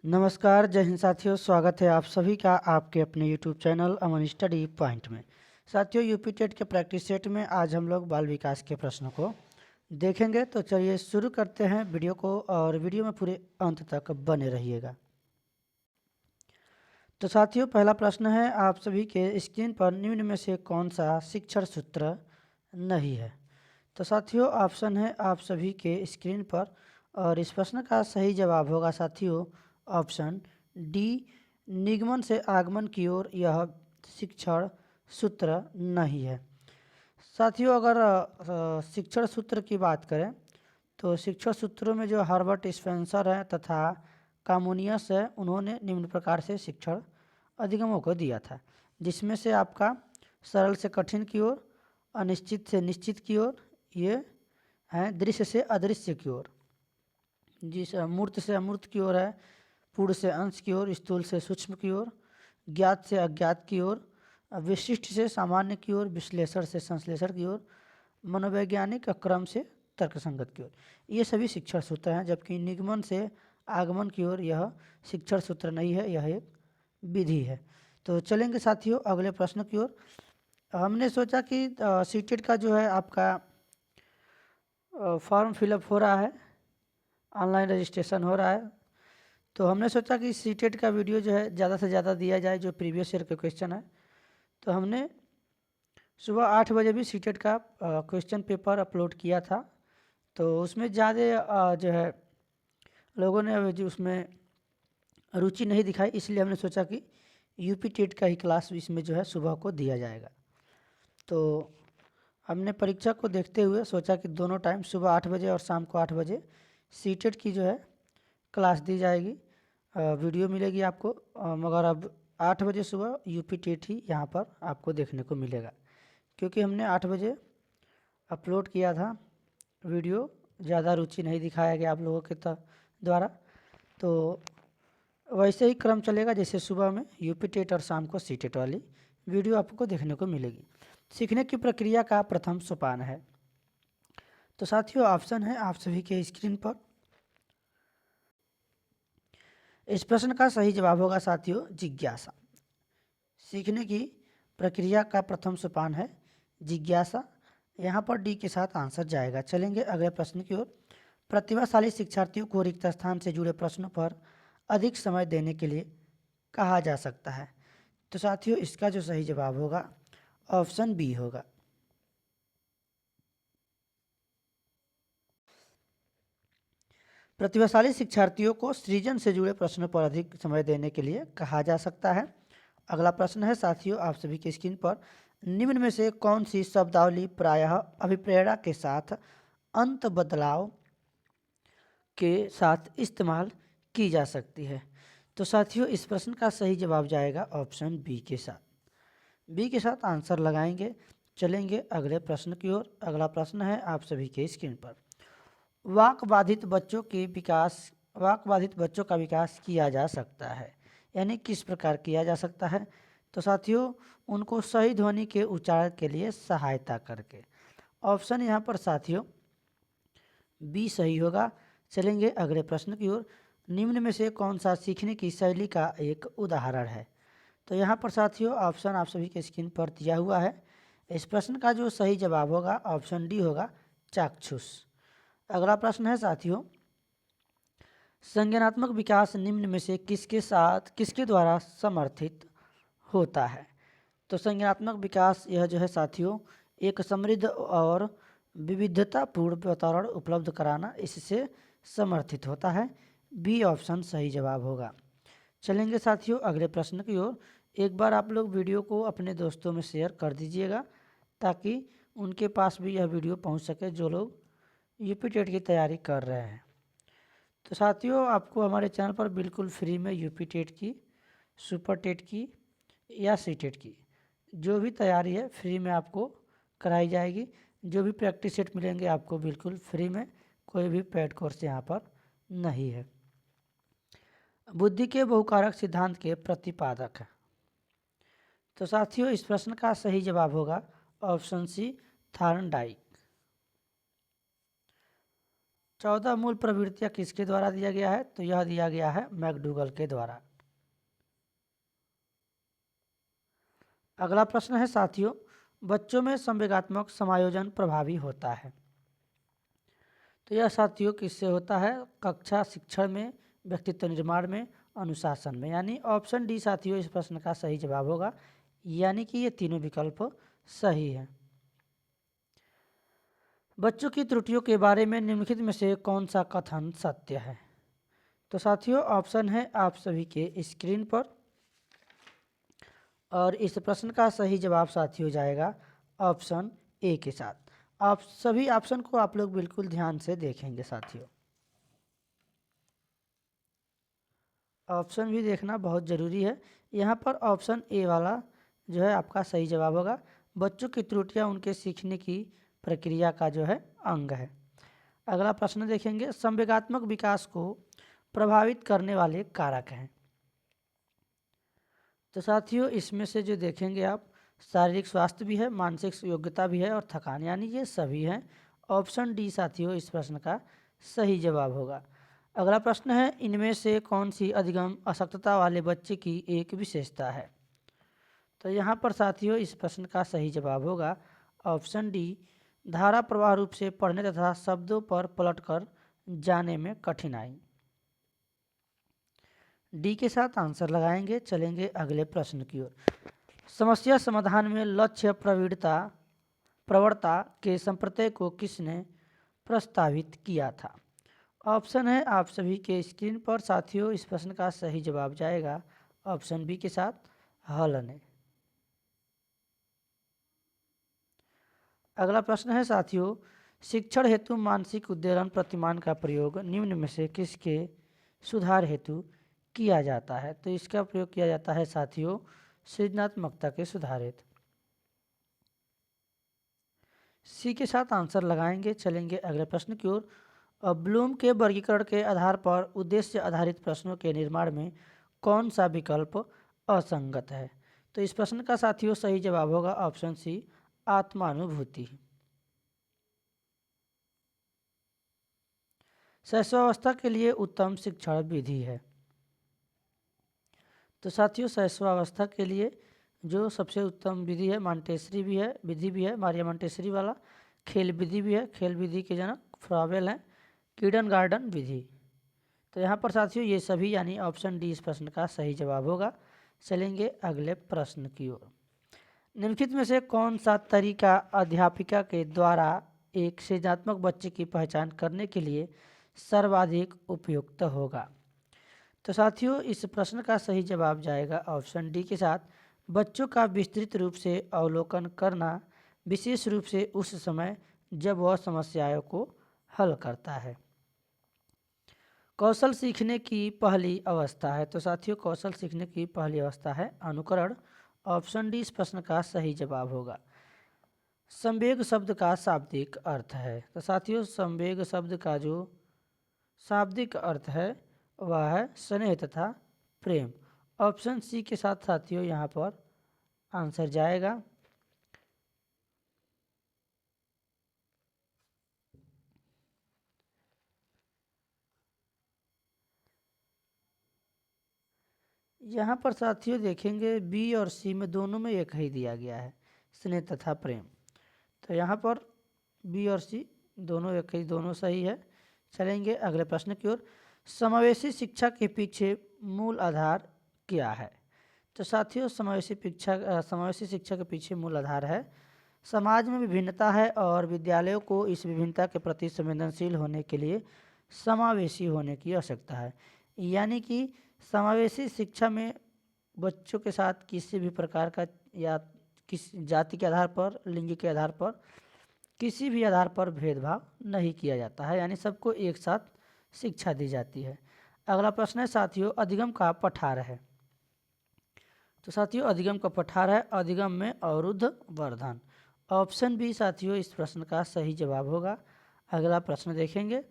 नमस्कार, जय हिंद साथियों। स्वागत है आप सभी का आपके अपने यूट्यूब चैनल अमन स्टडी पॉइंट में। साथियों, यूपी टेट के प्रैक्टिस सेट में आज हम लोग बाल विकास के प्रश्नों को देखेंगे। तो चलिए शुरू करते हैं वीडियो को, और वीडियो में पूरे अंत तक बने रहिएगा। तो साथियों, पहला प्रश्न है आप सभी के स्क्रीन पर, निम्न में से कौन सा शिक्षण सूत्र नहीं है। तो साथियों, ऑप्शन है आप सभी के स्क्रीन पर, और इस प्रश्न का सही जवाब होगा साथियों ऑप्शन डी, निगमन से आगमन की ओर यह शिक्षण सूत्र नहीं है। साथियों, अगर शिक्षण सूत्र की बात करें तो शिक्षण सूत्रों में जो हर्बर्ट स्पेंसर हैं तथा कामोनियस है, उन्होंने निम्न प्रकार से शिक्षण अधिगमों को दिया था, जिसमें से आपका सरल से कठिन की ओर, अनिश्चित से निश्चित की ओर, ये हैं दृश्य से अदृश्य की ओर, जिस मूर्त से अमूर्त की ओर है, पूर्ण से अंश की ओर, स्थूल से सूक्ष्म की ओर, ज्ञात से अज्ञात की ओर, विशिष्ट से सामान्य की ओर, विश्लेषण से संश्लेषण की ओर, मनोवैज्ञानिक क्रम से तर्कसंगत की ओर। ये सभी शिक्षण सूत्र हैं, जबकि निगमन से आगमन की ओर यह शिक्षण सूत्र नहीं है, यह एक विधि है। तो चलेंगे साथियों अगले प्रश्न की ओर। हमने सोचा कि सीटेट का जो है आपका फॉर्म फिलअप हो रहा है, ऑनलाइन रजिस्ट्रेशन हो रहा है, तो हमने सोचा कि सीटेट का वीडियो जो है ज़्यादा से ज़्यादा दिया जाए, जो प्रीवियस ईयर के क्वेश्चन है। तो हमने सुबह 8 बजे भी सीटेट का क्वेश्चन पेपर अपलोड किया था, तो उसमें ज़्यादा जो है लोगों ने जो उसमें रुचि नहीं दिखाई, इसलिए हमने सोचा कि यूपी टेट का ही क्लास इसमें जो है सुबह को दिया जाएगा। तो हमने परीक्षा को देखते हुए सोचा कि दोनों टाइम सुबह 8 बजे और शाम को 8 बजे सीटेट की जो है क्लास दी जाएगी, वीडियो मिलेगी आपको, मगर अब 8 बजे सुबह यूपी टेट ही यहाँ पर आपको देखने को मिलेगा, क्योंकि हमने 8 बजे अपलोड किया था वीडियो, ज़्यादा रुचि नहीं दिखाया गया आप लोगों के द्वारा। तो वैसे ही क्रम चलेगा जैसे सुबह में यूपी टेट और शाम को सीटेट वाली वीडियो आपको देखने को मिलेगी। सीखने की प्रक्रिया का प्रथम सोपान है। तो साथियों, ऑप्शन है आप सभी के स्क्रीन पर। इस प्रश्न का सही जवाब होगा साथियों जिज्ञासा। सीखने की प्रक्रिया का प्रथम सोपान है जिज्ञासा। यहाँ पर डी के साथ आंसर जाएगा। चलेंगे अगले प्रश्न की ओर। प्रतिभाशाली शिक्षार्थियों को रिक्त स्थान से जुड़े प्रश्नों पर अधिक समय देने के लिए कहा जा सकता है। तो साथियों, इसका जो सही जवाब होगा ऑप्शन बी होगा। प्रतिभाशाली शिक्षार्थियों को सृजन से जुड़े प्रश्नों पर अधिक समय देने के लिए कहा जा सकता है। अगला प्रश्न है साथियों आप सभी की स्क्रीन पर, निम्न में से कौन सी शब्दावली प्रायः अभिप्रेरणा के साथ अंत बदलाव के साथ इस्तेमाल की जा सकती है। तो साथियों, इस प्रश्न का सही जवाब जाएगा ऑप्शन बी के साथ। बी के साथ आंसर लगाएंगे। चलेंगे अगले प्रश्न की ओर। अगला प्रश्न है आप सभी के स्क्रीन पर, वाक बाधित बच्चों का विकास किया जा सकता है, यानी किस प्रकार किया जा सकता है। तो साथियों, उनको सही ध्वनि के उच्चारण के लिए सहायता करके। ऑप्शन यहाँ पर साथियों बी सही होगा। चलेंगे अगले प्रश्न की ओर। निम्न में से कौन सा सीखने की शैली का एक उदाहरण है। तो यहाँ पर साथियों ऑप्शन आप सभी के स्क्रीन पर दिया हुआ है। इस प्रश्न का जो सही जवाब होगा ऑप्शन डी होगा चाक्षुष। अगला प्रश्न है साथियों, संज्ञानात्मक विकास निम्न में से किसके द्वारा समर्थित होता है। तो संज्ञानात्मक विकास यह जो है साथियों एक समृद्ध और विविधतापूर्ण वातावरण उपलब्ध कराना, इससे समर्थित होता है। बी ऑप्शन सही जवाब होगा। चलेंगे साथियों अगले प्रश्न की ओर। एक बार आप लोग वीडियो को अपने दोस्तों में शेयर कर दीजिएगा, ताकि उनके पास भी यह वीडियो पहुंच सके जो लोग यूपी टेट की तैयारी कर रहे हैं। तो साथियों, आपको हमारे चैनल पर बिल्कुल फ्री में यूपी टेट की, सुपर टेट की या सी टेट की जो भी तैयारी है फ्री में आपको कराई जाएगी। जो भी प्रैक्टिस सेट मिलेंगे आपको बिल्कुल फ्री में, कोई भी पेड कोर्स यहाँ पर नहीं है। बुद्धि के बहुकारक सिद्धांत के प्रतिपादक है। तो साथियों, इस प्रश्न का सही जवाब होगा ऑप्शन सी थॉर्नडाइक। 14 मूल प्रवृत्तियां किसके द्वारा दिया गया है? तो यह दिया गया है मैकडूगल के द्वारा। अगला प्रश्न है साथियों, बच्चों में संवेगात्मक समायोजन प्रभावी होता है। तो यह साथियों किससे होता है? कक्षा शिक्षण में, व्यक्तित्व निर्माण में, अनुशासन में। यानी ऑप्शन डी साथियों इस प्रश्न का सही जवाब होगा, यानी कि ये तीनों विकल्प सही है। बच्चों की त्रुटियों के बारे में निम्नलिखित में से कौन सा कथन सत्य है? तो साथियों ऑप्शन है आप सभी के स्क्रीन पर, और इस प्रश्न का सही जवाब साथियों जाएगा ऑप्शन ए के साथ। आप सभी ऑप्शन को आप लोग बिल्कुल ध्यान से देखेंगे साथियों, ऑप्शन भी देखना बहुत ज़रूरी है। यहाँ पर ऑप्शन ए वाला जो है आपका सही जवाब होगा। बच्चों की त्रुटियाँ उनके सीखने की प्रक्रिया का जो है अंग है। अगला प्रश्न देखेंगे, संवेगात्मक विकास को प्रभावित करने वाले कारक हैं। तो साथियों इसमें से जो देखेंगे आप, शारीरिक स्वास्थ्य भी है, मानसिक योग्यता भी है और थकान, यानी ये सभी हैं। ऑप्शन डी साथियों इस प्रश्न का सही जवाब होगा। अगला प्रश्न है, इनमें से कौन सी अधिगम अशक्तता वाले बच्चे की एक विशेषता है? तो यहाँ पर साथियों इस प्रश्न का सही जवाब होगा ऑप्शन डी, धारा प्रवाह रूप से पढ़ने तथा शब्दों पर पलटकर जाने में कठिनाई। डी के साथ आंसर लगाएंगे। चलेंगे अगले प्रश्न की ओर। समस्या समाधान में लक्ष्य प्रवणता के संप्रत्यय को किसने प्रस्तावित किया था? ऑप्शन है आप सभी के स्क्रीन पर साथियों, इस प्रश्न का सही जवाब जाएगा ऑप्शन बी के साथ, हल ने। अगला प्रश्न है साथियों, शिक्षण हेतु मानसिक उद्दीपन प्रतिमान का प्रयोग निम्न में से किसके सुधार हेतु किया जाता है? तो इसका प्रयोग किया जाता है साथियों सृजनात्मकता के सुधार हेतु। सी के साथ आंसर लगाएंगे। चलेंगे अगले प्रश्न की ओर। ब्लूम के वर्गीकरण के आधार पर उद्देश्य आधारित प्रश्नों के निर्माण में कौन सा विकल्प असंगत है? तो इस प्रश्न का साथियों सही जवाब होगा ऑप्शन सी, आत्मानुभूति। शैशवावस्था के लिए उत्तम शिक्षण विधि है। तो साथियों शैशवावस्था के लिए जो सबसे उत्तम विधि है, मॉन्टेसरी भी है, विधि भी है मारिया मॉन्टेसरी वाला, खेल विधि भी है, खेल विधि के जनक फ्रॉवेल हैं, किंडरगार्टन विधि। तो यहाँ पर साथियों ये सभी यानी ऑप्शन डी इस प्रश्न का सही जवाब होगा। चलेंगे अगले प्रश्न की ओर। निम्नलिखित में से कौन सा तरीका अध्यापिका के द्वारा एक सृजनात्मक बच्चे की पहचान करने के लिए सर्वाधिक उपयुक्त होगा? तो साथियों इस प्रश्न का सही जवाब जाएगा ऑप्शन डी के साथ, बच्चों का विस्तृत रूप से अवलोकन करना, विशेष रूप से उस समय जब वह समस्याओं को हल करता है। कौशल सीखने की पहली अवस्था है। तो साथियों कौशल सीखने की पहली अवस्था है अनुकरण। ऑप्शन डी इस प्रश्न का सही जवाब होगा। संवेग शब्द का शाब्दिक अर्थ है। तो साथियों संवेग शब्द का जो शाब्दिक अर्थ है वह है स्नेह तथा प्रेम। ऑप्शन सी के साथ साथियों यहाँ पर आंसर जाएगा। यहाँ पर साथियों देखेंगे बी और सी में दोनों में एक ही दिया गया है, स्नेह तथा प्रेम। तो यहाँ पर बी और सी दोनों एक ही, दोनों सही है। चलेंगे अगले प्रश्न की ओर। समावेशी शिक्षा के पीछे मूल आधार क्या है? तो साथियों समावेशी शिक्षा के पीछे मूल आधार है समाज में विभिन्नता है और विद्यालयों को इस विभिन्नता के प्रति संवेदनशील होने के लिए समावेशी होने की आवश्यकता है। यानी कि समावेशी शिक्षा में बच्चों के साथ किसी भी प्रकार का या किस जाति के आधार पर, लिंग के आधार पर, किसी भी आधार पर भेदभाव नहीं किया जाता है, यानी सबको एक साथ शिक्षा दी जाती है। अगला प्रश्न है साथियों अधिगम का पठार है। तो साथियों अधिगम का पठार है अधिगम में अवरुद्ध वर्धन। ऑप्शन बी साथियों इस प्रश्न का सही जवाब होगा। अगला प्रश्न देखेंगे,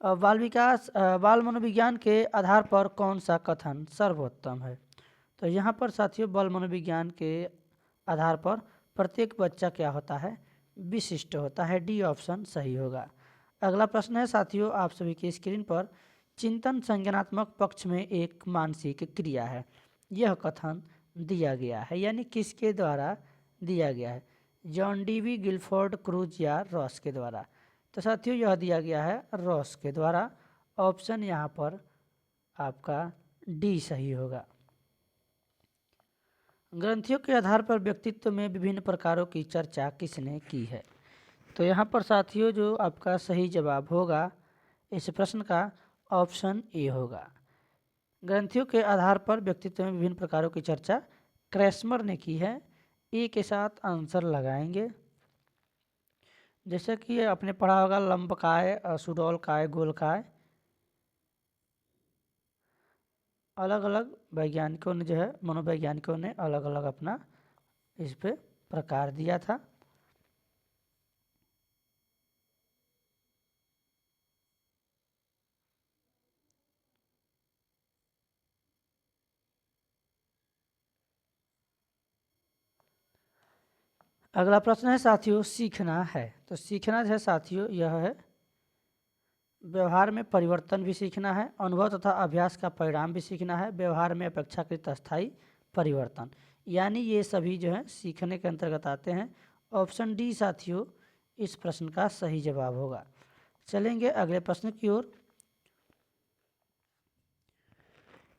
बाल मनोविज्ञान के आधार पर कौन सा कथन सर्वोत्तम है? तो यहाँ पर साथियों बाल मनोविज्ञान के आधार पर प्रत्येक बच्चा क्या होता है? विशिष्ट होता है। डी ऑप्शन सही होगा। अगला प्रश्न है साथियों आप सभी की स्क्रीन पर, चिंतन संज्ञानात्मक पक्ष में एक मानसिक क्रिया है। यह कथन दिया गया है, यानी किसके द्वारा दिया गया है? जॉन डीवी, गिलफोर्ड, क्रूज या रॉस के द्वारा। तो साथियों यह दिया गया है रॉस के द्वारा। ऑप्शन यहाँ पर आपका डी सही होगा। ग्रंथियों के आधार पर व्यक्तित्व में विभिन्न प्रकारों की चर्चा किसने की है? तो यहाँ पर साथियों जो आपका सही जवाब होगा इस प्रश्न का, ऑप्शन ए होगा। ग्रंथियों के आधार पर व्यक्तित्व में विभिन्न प्रकारों की चर्चा क्रैस्मर ने की है। ए के साथ आंसर लगाएंगे। जैसे कि आपने पढ़ा होगा लंबकाय, सुडौलकाय, गोलकाय, अलग अलग वैज्ञानिकों ने जो है, मनोवैज्ञानिकों ने अलग अलग अपना इस पे प्रकार दिया था। अगला प्रश्न है साथियों, सीखना है। तो सीखना जो है साथियों यह है व्यवहार में परिवर्तन भी सीखना है, अनुभव तथा अभ्यास का परिणाम भी सीखना है, व्यवहार में अपेक्षाकृत अस्थायी परिवर्तन, यानी ये सभी जो है सीखने के अंतर्गत आते हैं। ऑप्शन डी साथियों इस प्रश्न का सही जवाब होगा। चलेंगे अगले प्रश्न की ओर।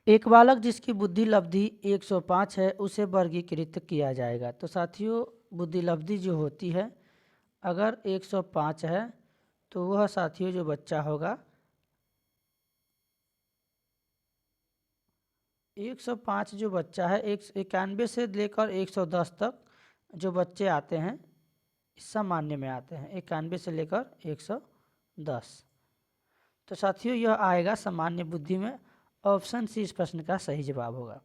एक बालक जिसकी बुद्धि लब्धि 105 है उसे वर्गीकृत किया जाएगा। तो साथियों बुद्धि लब्धि जो होती है अगर 105 है तो वह साथियों जो बच्चा होगा 105 जो बच्चा है 91 से लेकर 110 तक जो बच्चे आते हैं सामान्य में आते हैं, 91 से लेकर 110। तो साथियों यह आएगा सामान्य बुद्धि में। ऑप्शन सी इस प्रश्न का सही जवाब होगा।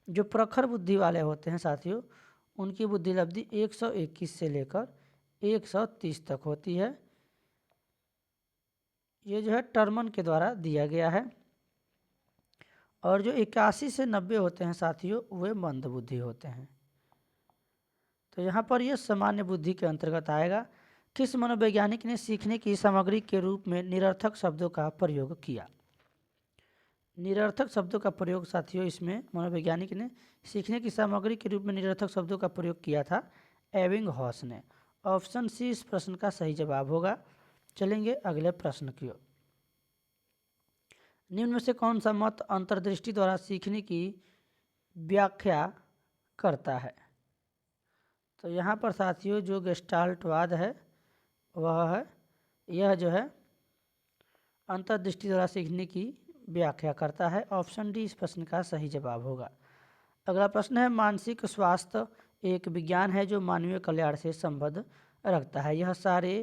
जो प्रखर बुद्धि वाले होते हैं साथियों उनकी बुद्धि लब्धि 121 से लेकर 130 तक होती है। ये जो है टर्मन के द्वारा दिया गया है। और जो 81 से 90 होते हैं साथियों वे मंद बुद्धि होते हैं। तो यहाँ पर यह सामान्य बुद्धि के अंतर्गत आएगा। किस मनोवैज्ञानिक ने सीखने की सामग्री के रूप में निरर्थक शब्दों का प्रयोग किया? निरर्थक शब्दों का प्रयोग साथियों इसमें मनोवैज्ञानिक ने सीखने की सामग्री के रूप में निरर्थक शब्दों का प्रयोग किया था एबिंगहॉस ने। ऑप्शन सी इस प्रश्न का सही जवाब होगा। चलेंगे अगले प्रश्न की ओर। निम्न में से कौन सा मत अंतर्दृष्टि द्वारा सीखने की व्याख्या करता है? तो यहाँ पर साथियों जो गेस्टाल्टवाद है वह है, यह जो है अंतर्दृष्टि द्वारा सीखने की व्याख्या करता है। ऑप्शन डी इस प्रश्न का सही जवाब होगा। अगला प्रश्न है मानसिक स्वास्थ्य एक विज्ञान है जो मानवीय कल्याण से संबंध रखता है। यह सारे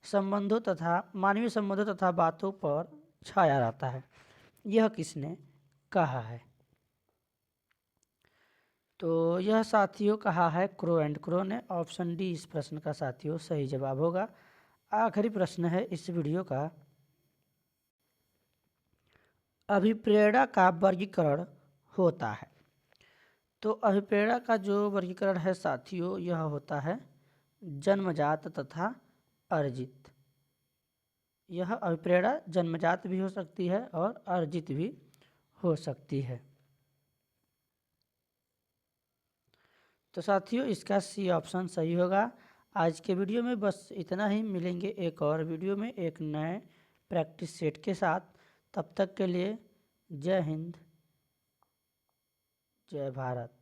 संबंधों तथा मानवीय संबंधों तथा बातों पर छाया रहता है। यह किसने कहा है? तो यह साथियों कहा है क्रो एंड क्रो ने। ऑप्शन डी इस प्रश्न का साथियों सही जवाब होगा। आखिरी प्रश्न है इस वीडियो का, अभिप्रेरणा का वर्गीकरण होता है। तो अभिप्रेरणा का जो वर्गीकरण है साथियों यह होता है जन्मजात तथा अर्जित। यह अभिप्रेरणा जन्मजात भी हो सकती है और अर्जित भी हो सकती है। तो साथियों इसका सी ऑप्शन सही होगा। आज के वीडियो में बस इतना ही। मिलेंगे एक और वीडियो में एक नए प्रैक्टिस सेट के साथ। तब तक के लिए जय हिंद, जय भारत।